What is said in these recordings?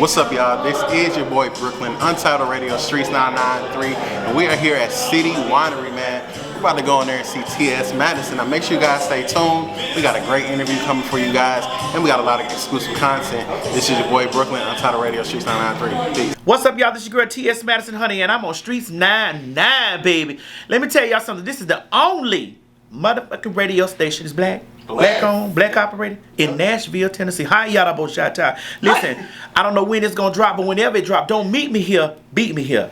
What's up, y'all? This is your boy Brooklyn, Untitled Radio, Streets 993, and we are here at City Winery, man. We're about to go in there and see TS Madison. Now make sure you guys stay tuned. We got a great interview coming for you guys, and we got a lot of exclusive content. This is your boy Brooklyn, Untitled Radio, Streets 993. Peace. What's up, y'all? This is your girl TS Madison, honey, and I'm on Streets 99, baby. Let me tell y'all something. This is the only motherfucking radio station. It's black owned, black operated in Nashville, Tennessee. Hi, y'all, both shot out. Listen, I don't know when it's gonna drop, but whenever it drop, don't meet me here, beat me here.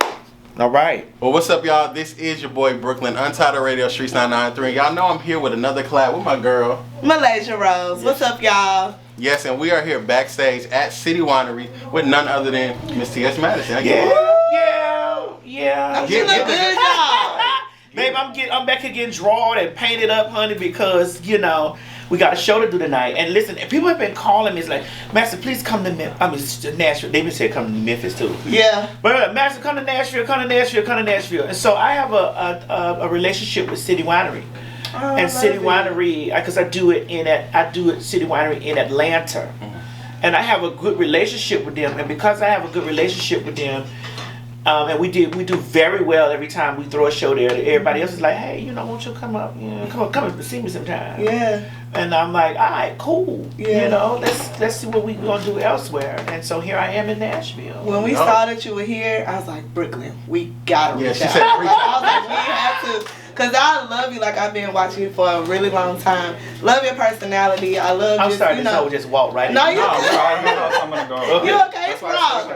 All right. Well, what's up, y'all? This is your boy Brooklyn, Untitled Radio, Streets 993. Y'all know I'm here with another collab with my girl, Malaysia Rose. Yes. What's up, y'all? Yes, and we are here backstage at City Winery with none other than Miss TS Madison. Yeah. You look good, y'all. Babe, I'm back here getting drawn and painted up, honey, because, you know, we got a show to do tonight. And listen, people have been calling me. It's like, Master, please come to Nashville. They've been saying come to Memphis, too. Yeah. But Master, come to Nashville, come to Nashville, come to Nashville. And so I have a relationship with City Winery. Oh, and City Winery, because I do it City Winery in Atlanta. And I have a good relationship with them. And because I have a good relationship with them, and we do very well every time we throw a show there. Everybody else is like, hey, you know, won't you come up? You know, come and see me sometime. Yeah. And I'm like, all right, cool. Yeah. You know, let's see what we gonna do elsewhere. And so here I am in Nashville. When we saw that you were here, I was like, Brooklyn, we gotta reach out. She said, I was like, we have to. Cause I love you like I've been watching you for a really long time. Love your personality. I love. I'm sorry, this hoe just walked right in. No, you good. I'm gonna go. You okay? It's raw.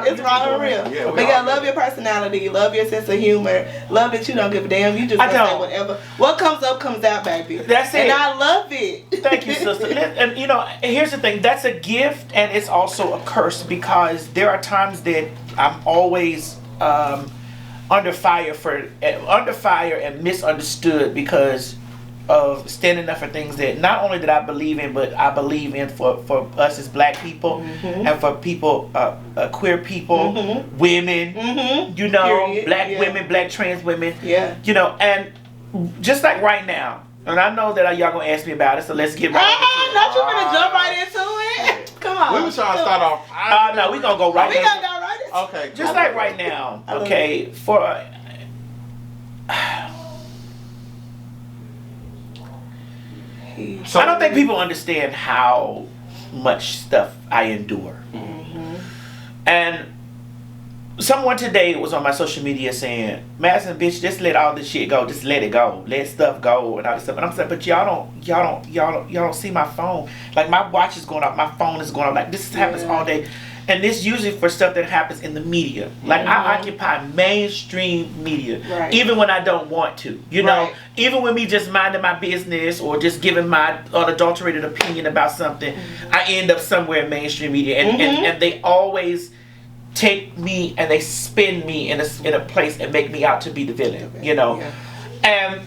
It's raw and real. Yeah, but yeah, love your personality. Love your sense of humor. Love that you don't give a damn. You just say whatever. What comes up comes out, baby. That's it. And I love it. Thank you, sister. And you know, here's the thing. That's a gift, and it's also a curse because there are times that I'm always under fire and misunderstood because of standing up for things that not only that I believe in, but I believe in for us as black people and for people, queer people, women, you know, Period. black women, black trans women, you know, and just like right now, and I know that y'all gonna ask me about it, so let's get right into it. Not you gonna jump right into it. Come on. We were trying to start off. No, we gonna go right. We gonna go right into it. Okay. Just like right now, okay, for So, I don't think people understand how much stuff I endure. And someone today was on my social media saying, Madison, bitch, just let all this shit go. Just let it go. Let stuff go and all this stuff. And I'm saying, but y'all don't see my phone. Like my watch is going off, my phone is going off. Like this happens all day. And this usually for stuff that happens in the media. Like I occupy mainstream media, even when I don't want to. You know, even with me just minding my business or just giving my unadulterated opinion about something, I end up somewhere in mainstream media. And they always take me and they spin me in a place and make me out to be the villain. You know, and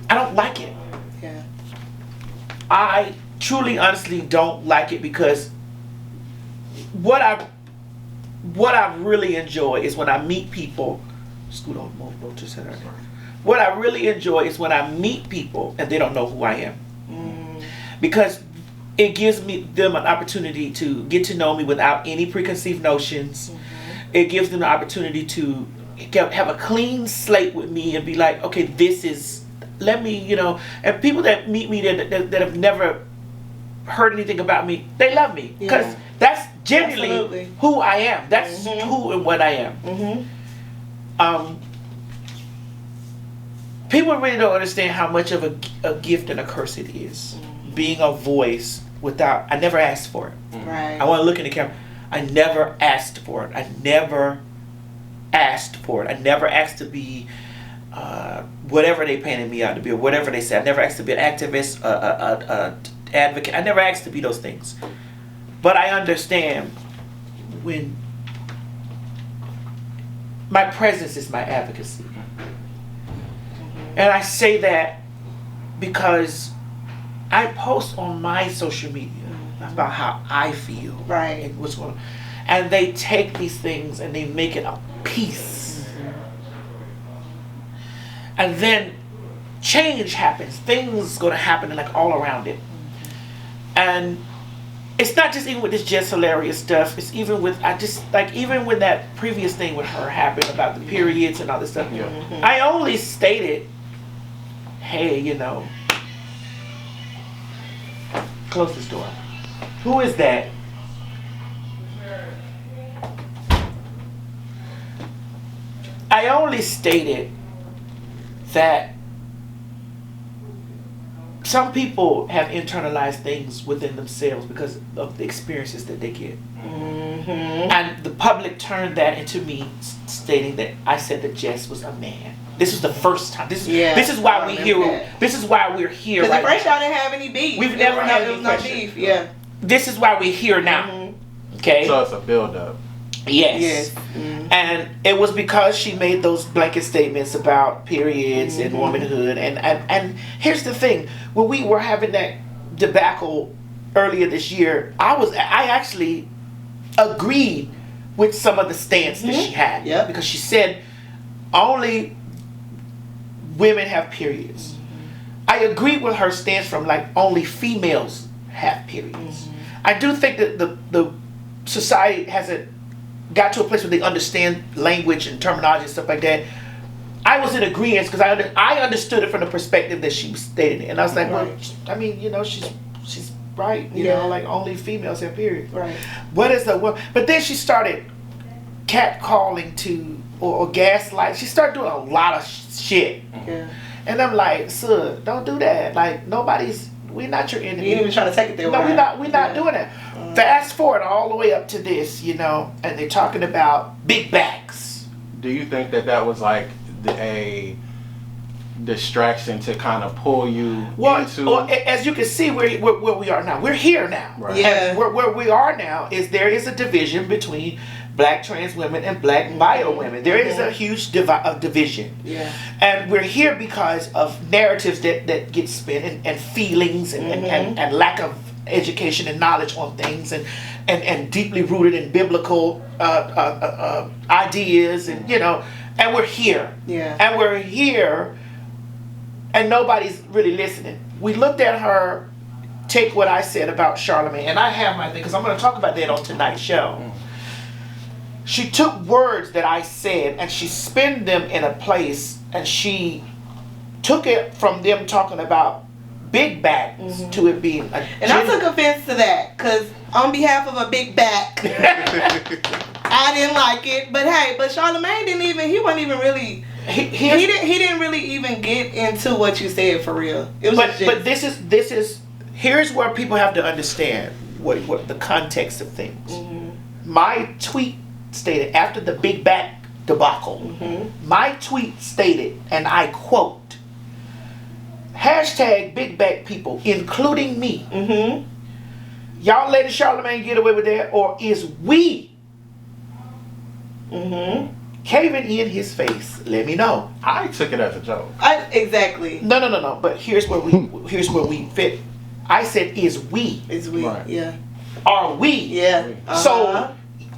I don't like it. Yeah. I truly, honestly don't like it because what I really enjoy is when I meet people. Scoot on, move to center. What I really enjoy is when I meet people and they don't know who I am, because it gives them an opportunity to get to know me without any preconceived notions. It gives them the opportunity to have a clean slate with me and be like, okay, this is. Let me, you know, and people that meet me that have never heard anything about me, they love me because that's genuinely who I am. That's who and what I am. People really don't understand how much of a gift and a curse it is. Being a voice without, I never asked for it. Right. I want to look in the camera. I never asked for it. I never asked for it. I never asked to be whatever they painted me out to be or whatever they said. I never asked to be an activist, advocate. I never asked to be those things. But I understand when my presence is my advocacy. And I say that because I post on my social media about how I feel. And what's going on. And they take these things and they make it a piece. And then change happens. Things going to happen like all around it. And it's not just even with this Jess Hilarious stuff. It's even with even when that previous thing with her happened about the periods and all this stuff. Yeah. I only stated, hey, close this door. Who is that? I only stated that some people have internalized things within themselves because of the experiences that they get. And the public turned that into me stating that I said that Jess was a man. This is the first time. This is why we here. This is why we're here. Because right at first now. y'all didn't have any beef. We've never had any no beef. Yeah. This is why we're here now. Okay. So it's a build up. Yes. And it was because she made those blanket statements about periods and womanhood. And here's the thing: when we were having that debacle earlier this year, I actually agreed with some of the stance that she had. Yeah. Because she said only women have periods. I agreed with her stance from like only females have periods. I do think that the society hasn't got to a place where they understand language and terminology and stuff like that. I was in agreement because I understood it from the perspective that she was stating it, and I was like, well, I mean, she's right, you know, like only females have periods. Right. What is the what? But then she started catcalling or gaslight. She started doing a lot of shit. Yeah. And I'm like, sir, don't do that. Like we're not your enemy. You ain't even trying to take it there. No, we're not doing that. Fast forward all the way up to this, and they're talking about big backs. Do you think that was like a distraction to kind of pull you into? Well, as you can see, where we are now. We're here now. Right. Yeah. And where we are now is there is a division between black trans women and black bio women. There is a huge division. Yeah. And we're here because of narratives that get spin and feelings and lack of education and knowledge on things and deeply rooted in biblical ideas and we're here. Yeah. And we're here and nobody's really listening. We looked at her take what I said about Charlamagne, and I have my thing because I'm going to talk about that on tonight's show. She took words that I said and she spun them in a place, and she took it from them talking about big backs to it being a And I took offense to that because on behalf of a big back, I didn't like it. But hey, Charlamagne he wasn't even really, he didn't really even get into what you said for real. It was but this is here's where people have to understand what the context of things. My tweet stated after the big back debacle, my tweet stated, and I quote, hashtag big back people, including me. Y'all letting Charlamagne get away with that, or is we caving in his face? Let me know. I took it as a joke. Exactly. No. But here's where we fit. I said, is we? It's we. Right. Yeah. Are we? Yeah. So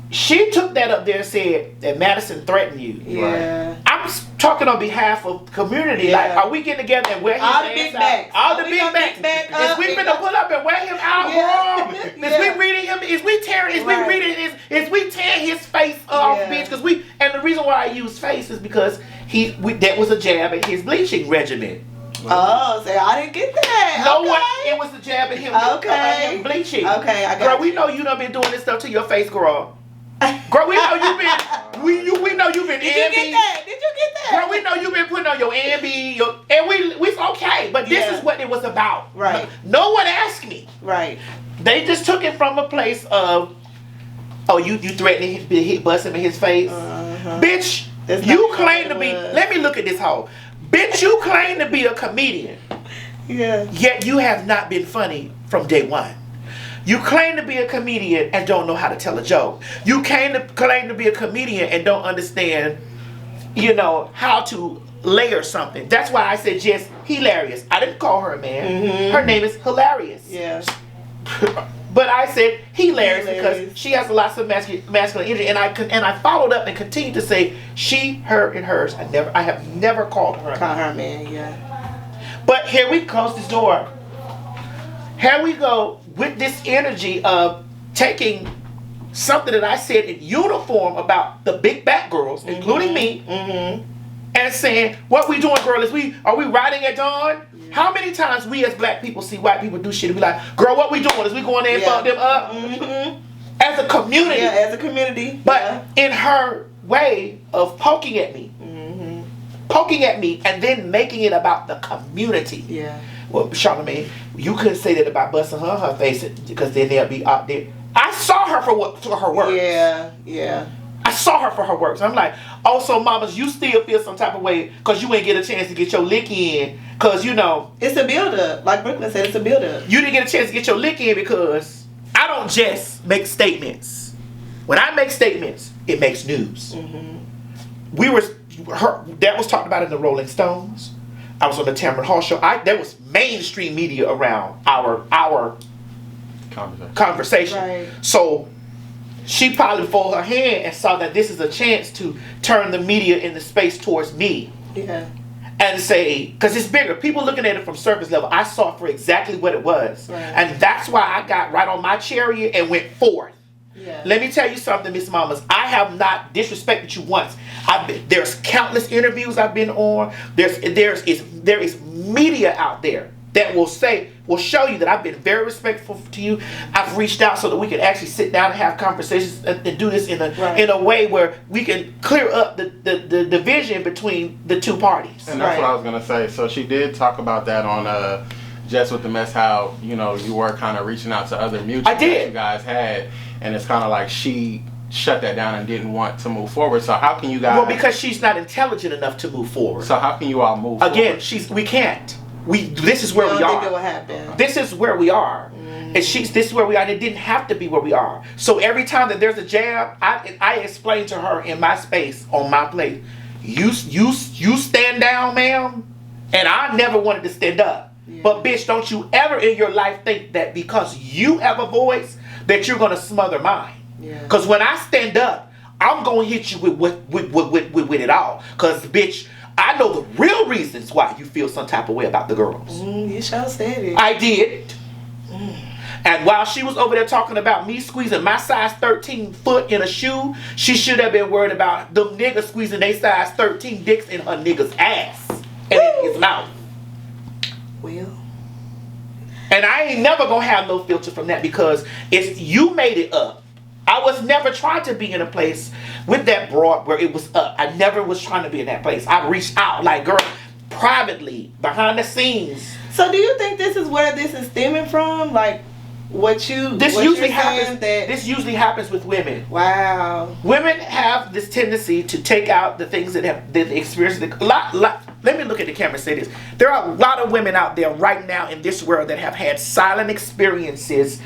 she took that up there and said that Madison threatened you. Yeah. I'm talking on behalf of the community. Yeah. Like, are we getting together and wear his All the ass big out? backs. All the We big gonna backs. big back Is up we and finna pull up and wear him out, Yeah. bro? Yeah. Is we reading him? Is we tearing? Is Right. we reading his? Is we tearing his face off, Yeah. bitch? Because and the reason why I use face is because that was a jab at his bleaching regimen. Oh, so I didn't get that. No Okay. one. It was the jab at him. Okay. Him bleaching. Okay, I got Girl, you. we know you done been doing this stuff to your face, girl. Girl, we know you've been. We know you've been. Did you get that? Did you get that? Girl, we know you've been putting on your ambi, and we okay, but this Yeah. is what it was about. Right. No one asked me. Right. They just took it from a place of, oh, you threatening to hit bust him in his face, bitch. That's You not claim what to be. it was. Let me look at this hoe, bitch. You claim to be a comedian, Yeah. yet you have not been funny from day one. You claim to be a comedian and don't know how to tell a joke. You claim to be a comedian and don't understand, how to layer something. That's why I said Jess Hilarious. I didn't call her a man. Her name is Hilarious. Yeah. But I said hilarious Hilarious. because she has lots of masculine energy, and I followed up and continued to say she, her, and hers. I have never called her. Call her man. Yeah. But here we close this door. Here we go with this energy of taking something that I said in uniform about the big back girls, including me, and saying, what we doing, girl, are we riding at dawn? How many times we as black people see white people do shit and we like, girl, what we doing? Is we going there and fuck them up? As a community. Yeah, as a community. But in her way of poking at me, and then making it about the community. Yeah. Well, Charlamagne, you couldn't say that about busting her face because then they'll be out there. I saw her for her work. Yeah. I saw her for her work. So I'm like, oh, so mamas, you still feel some type of way because you ain't get a chance to get your lick in because, you know. It's a build-up. Like Brooklyn said, it's a build-up. You didn't get a chance to get your lick in because I don't just make statements. When I make statements, it makes news. That was talked about in the Rolling Stones. I was on the Tamron Hall show. There was mainstream media around our conversation. Right. So she probably folded her hand and saw that this is a chance to turn the media in the space towards me. Yeah. And say, because it's bigger. People looking at it from surface level, I saw it for exactly what it was. Right. And that's why I got right on my chariot and went forth. Yeah. Let me tell you something, Miss Mamas. I have not disrespected you once. There's countless interviews I've been on. There is media out there that will show you that I've been very respectful to you. I've reached out so that we can actually sit down and have conversations and do this in a way where we can clear up the division between the two parties. And that's what I was gonna say. So she did talk about that on Jess with the Mess, how you were kind of reaching out to other mutuals that you guys had, and it's kind of like she shut that down and didn't want to move forward. So how can you guys? Well, because she's not intelligent enough to move forward. So how can you all move again? forward? We can't. This is where we are. I don't think it will happen. This is where we are. And this is where we are. And it didn't have to be where we are. So every time that there's a jab, I explain to her in my space, on my plate, you stand down, ma'am. And I never wanted to stand up. Yeah. But bitch, don't you ever in your life think that because you have a voice that you're gonna smother mine. Because when I stand up, I'm gonna hit you with it all. Because bitch, I know the real reasons why you feel some type of way about the girls. You sure said it. I did. And while she was over there talking about me squeezing my size 13 foot in a shoe, she should have been worried about them niggas squeezing their size 13 dicks in her nigga's ass and in his mouth. Well. And I ain't never gonna have no filter from that because you made it up. I was never trying to be in a place with that broad where it was up. I never was trying to be in that place. I reached out like, girl, privately, behind the scenes. So do you think this is where this is stemming from? Like, This usually happens with women. Wow. Women have this tendency to take out the things that they experience. Let me look at the camera and say this. There are a lot of women out there right now in this world that have had silent experiences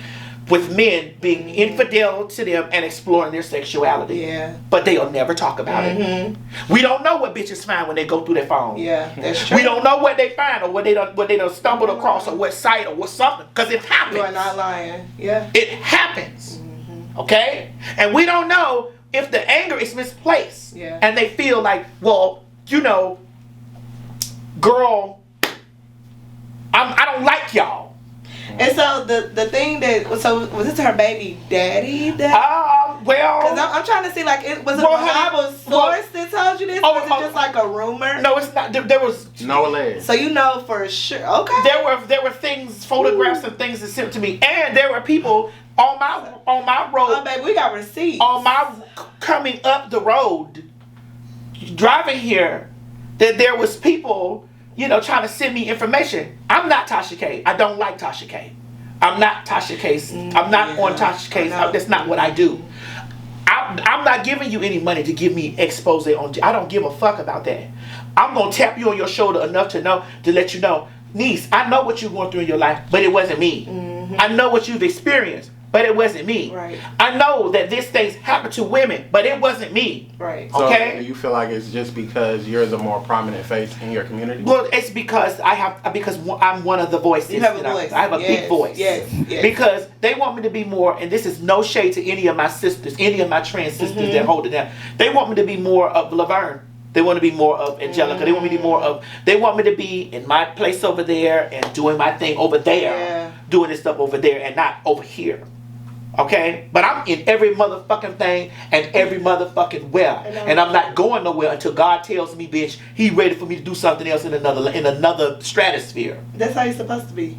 with men being infidel to them and exploring their sexuality. Yeah. But they'll never talk about it. We don't know what bitches find when they go through their phone. Yeah, that's true. We don't know what they find or what they done stumbled across or what site or what something. Because it happens. You are not lying. Yeah. It happens. Okay? And we don't know if the anger is misplaced. Yeah. And they feel like, well, girl, I don't like y'all. And so the thing was this her baby daddy? Well, because I'm trying to see, like, was it a reliable source that told you this? Or was it just like a rumor? No, it's not. There was no alleged. So you know for sure. Okay. There were things, photographs and things that sent to me, and there were people on my road. Oh, baby, we got receipts. On my coming up the road, driving here, that there was people, trying to send me information. I'm not Tasha K. I don't like Tasha K. I'm not Tasha K's. I'm not on Tasha K's. That's not what I do. I'm not giving you any money to give me expose on. I don't give a fuck about that. I'm gonna tap you on your shoulder enough to let you know, niece, I know what you're going through in your life, but it wasn't me. I know what you've experienced, but it wasn't me. Right. I know that these things happen to women, but it wasn't me. Right. Okay. So do you feel like it's just because you're the more prominent face in your community? Well, it's because I'm one of the voices. You have a voice. I have a big voice. Yes. Because they want me to be more, and this is no shade to any of my sisters, any of my trans sisters that hold it down. They want me to be more of Laverne. They want to be more of Angelica. They want me to be more of. They want me to be in my place over there and doing my thing over there. doing this stuff over there and not over here. Okay? But I'm in every motherfucking thing and every motherfucking well. And I'm not going nowhere until God tells me, bitch, he ready for me to do something else in another stratosphere. That's how you're supposed to be.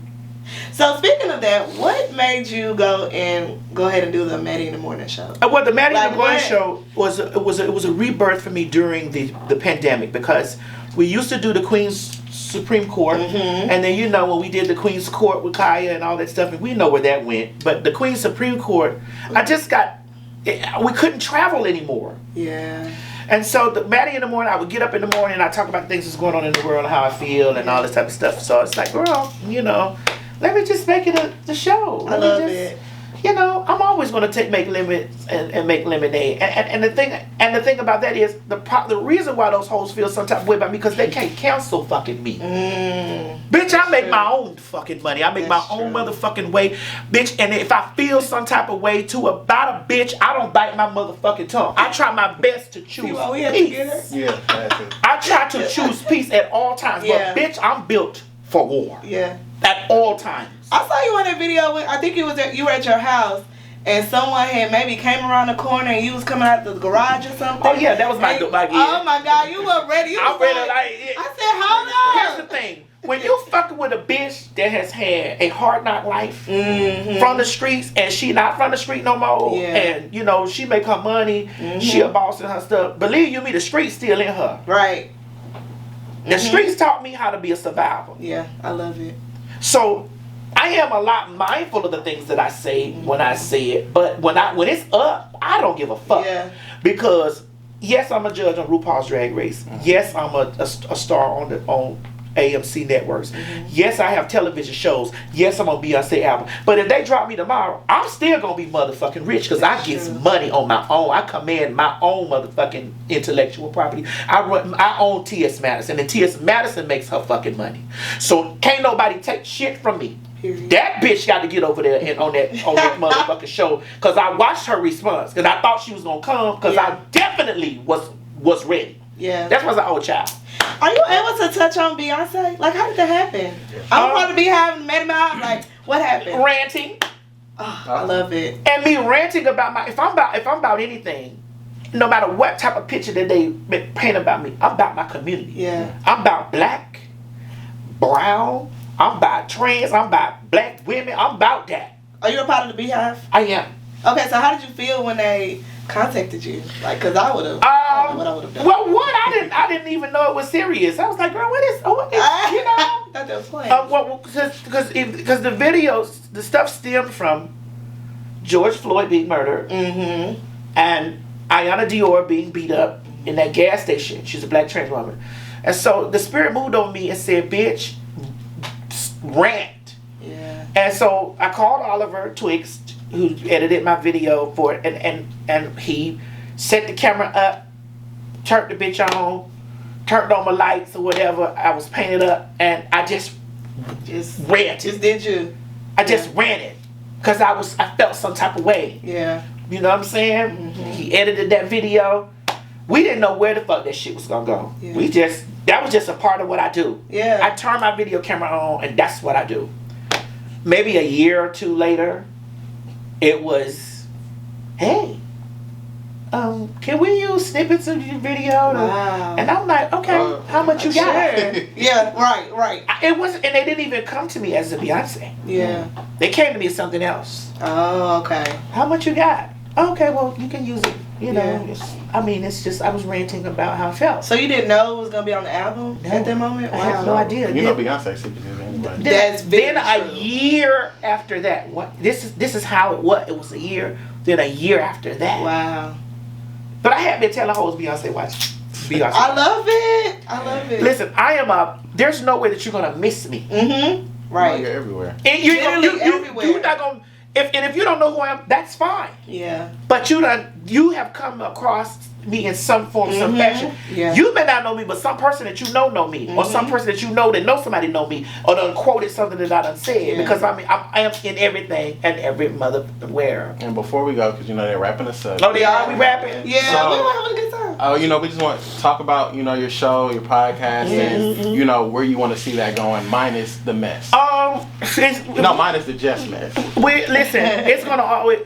So speaking of that, what made you go ahead and do the Maddie in the Morning show? Well, the Maddie in the Morning show was a rebirth for me during the pandemic, because we used to do the Queen's Supreme Court, and then when we did the Queen's Court with Kaya and all that stuff, and we know where that went. But the Queen's Supreme Court, we couldn't travel anymore. Yeah. And so the Maddie in the Morning, I would get up in the morning and I talk about things that's going on in the world and how I feel and all this type of stuff. So it's like, girl, let me just make it the show. I love it. I'm always going to make lemons and make lemonade. And the thing about that is the reason why those hoes feel some type of way about me, because they can't cancel fucking me. Bitch, I make my own fucking money. I make my own motherfucking way, bitch. And if I feel some type of way about a bitch, I don't bite my motherfucking tongue. I try my best to choose peace. Yeah, that's it. I try to choose peace at all times. Yeah. But bitch, I'm built for war. Yeah. At all times. I saw you on that video I think you were at your house and someone had maybe came around the corner and you was coming out the garage or something. Oh yeah, that was my gear. Oh my God, you were ready. I'm ready. I said, hold on. Here's the thing. When you fucking with a bitch that has had a hard knock life from the streets, and she not from the street no more, and she make her money, she a boss and her stuff. Believe you me, the streets still in her. Right. The streets taught me how to be a survivor. Yeah, I love it. So I am a lot mindful of the things that I say when I say it, but when it's up, I don't give a fuck. Yeah. Because yes, I'm a judge on RuPaul's Drag Race. Yes, I'm a star on AMC networks. Yes, I have television shows. Yes, I'm on Beyoncé album. But if they drop me tomorrow, I'm still gonna be motherfucking rich, because I get money on my own. I command my own motherfucking intellectual property. I own TS Madison, and TS Madison makes her fucking money. So can't nobody take shit from me. Period. That bitch got to get over there and on that motherfucking show, because I watched her response, because I thought she was gonna come, because I definitely was ready. Yeah. That was an old child. Are you able to touch on Beyonce? Like, how did that happen? I'm about to be having met him out. Like, what happened? Ranting. Oh, I love it. And me ranting about if I'm about anything, no matter what type of picture that they paint about me, I'm about my community. Yeah. I'm about black, brown. I'm about trans. I'm about black women. I'm about that. Are you a part of the Beehive? I am. Okay, so how did you feel when they contacted you? Like, cause I would have. I don't know what I would have done. Well, I didn't even know it was serious. I was like, girl, what is I thought that was playing. Because the videos, the stuff stemmed from George Floyd being murdered, and Ayanna Dior being beat up in that gas station. She's a black trans woman, and so the spirit moved on me and said, "Bitch, rant." Yeah. And so I called Oliver Twixt, who edited my video for it, and he set the camera up, turned the bitch on, turned on my lights or whatever. I was painted up, and I just ran. Just did you? I just ran it, because I felt some type of way. Yeah. You know what I'm saying? He edited that video. We didn't know where the fuck that shit was gonna go. Yeah. That was just a part of what I do. Yeah. I turn my video camera on, and that's what I do. Maybe a year or two later, it was, hey, can we use snippets of your video? Wow. And I'm like, okay, how much you got? Sure. Yeah, right. It wasn't, and they didn't even come to me as a Beyonce. Yeah. They came to me as something else. Oh, okay. How much you got? Okay, well, you can use it. You know, Yeah. it's just, I was ranting about how I felt. So you didn't know it was gonna be on the album at that moment? I had no idea. You know Beyonce secret anyway. That's very Then a true. year after that, this is how it was. It was a year. Then a year after that. Wow. But I had been telling hoes Beyonce watch. Beyonce. I love it. Listen, there's no way that you're gonna miss me. Right. You're everywhere. And Literally everywhere. You're not gonna. If you don't know who I am, that's fine. Yeah. But you have come across me in some form, some fashion. Yeah. You may not know me, but some person that you know me, or some person that you know somebody know me, or done quoted something that I done said, because I am in everything and every motherwhere. And before we go, because you know they're wrapping us up. Oh, they are? We rapping? Yeah, So, we were having a good time. Oh, you know, we just want to talk about, you know, your show, your podcast, and, you know, where you want to see that going, minus the mess. No, minus the Jess mess. Listen, it's going to always,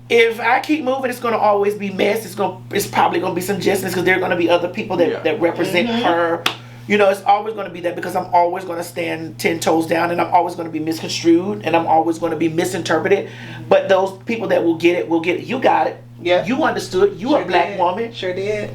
if I keep moving, it's going to always be mess. It's probably going to be some justness, because there are going to be other people that represent her. You know, it's always going to be that, because I'm always going to stand 10 toes down, and I'm always going to be misconstrued, and I'm always going to be misinterpreted. But those people that will get it, will get it. You got it. Yeah. You understood. You a black woman. Sure did.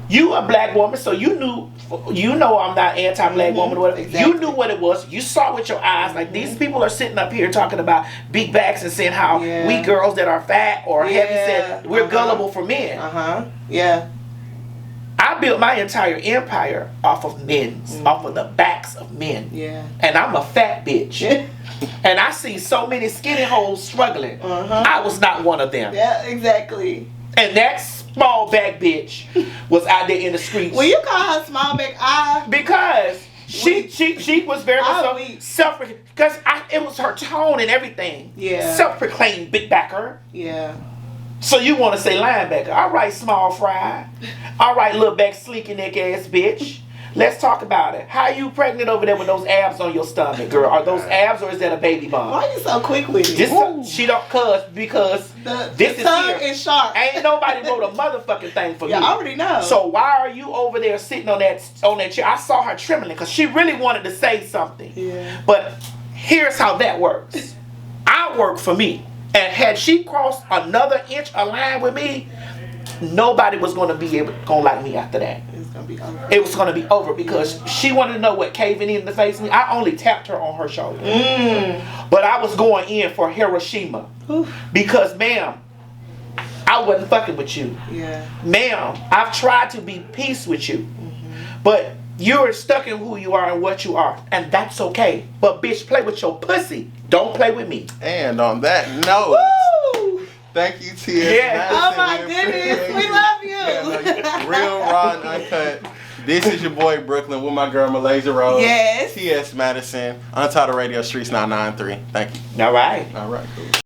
You a black woman, so you know I'm not anti-black woman or whatever. Exactly. You knew what it was. You saw with your eyes. Like, these people are sitting up here talking about big backs and saying how we girls that are fat or heavy set, we're gullible for men. Yeah. I built my entire empire off of off of the backs of men. Yeah. And I'm a fat bitch. And I see so many skinny hoes struggling. I was not one of them. Yeah, exactly. And that small back bitch was out there in the streets. Well, you call her small back, because she was very self, because it was her tone and everything. Yeah. Self-proclaimed big backer. Yeah. So you want to say linebacker? All right, small fry. All right, little back sleeky neck ass bitch. Let's talk about it. How you pregnant over there with those abs on your stomach, girl? Are those abs, or is that a baby bump? Why are you so quick with it? She don't cuss because the tongue is sharp. Ain't nobody wrote a motherfucking thing for me. Yeah, I already know. So why are you over there sitting on that chair? I saw her trembling because she really wanted to say something. Yeah. But here's how that works. I work for me, and had she crossed another inch of line with me, nobody was going to like me after that. It was going to be over because she wanted to know what caving in the face me. I only tapped her on her shoulder. But I was going in for Hiroshima. Because, ma'am, I wasn't fucking with you. Yeah. Ma'am, I've tried to be peace with you. But you're stuck in who you are and what you are. And that's okay. But, bitch, play with your pussy. Don't play with me. And on that note... Woo! Thank you, TS Madison. Oh my goodness, we love you. Real, raw, and uncut. This is your boy Brooklyn with my girl Malaysia Rose. Yes. TS Madison, Untitled Radio Streets 993. Thank you. All right. All right, cool.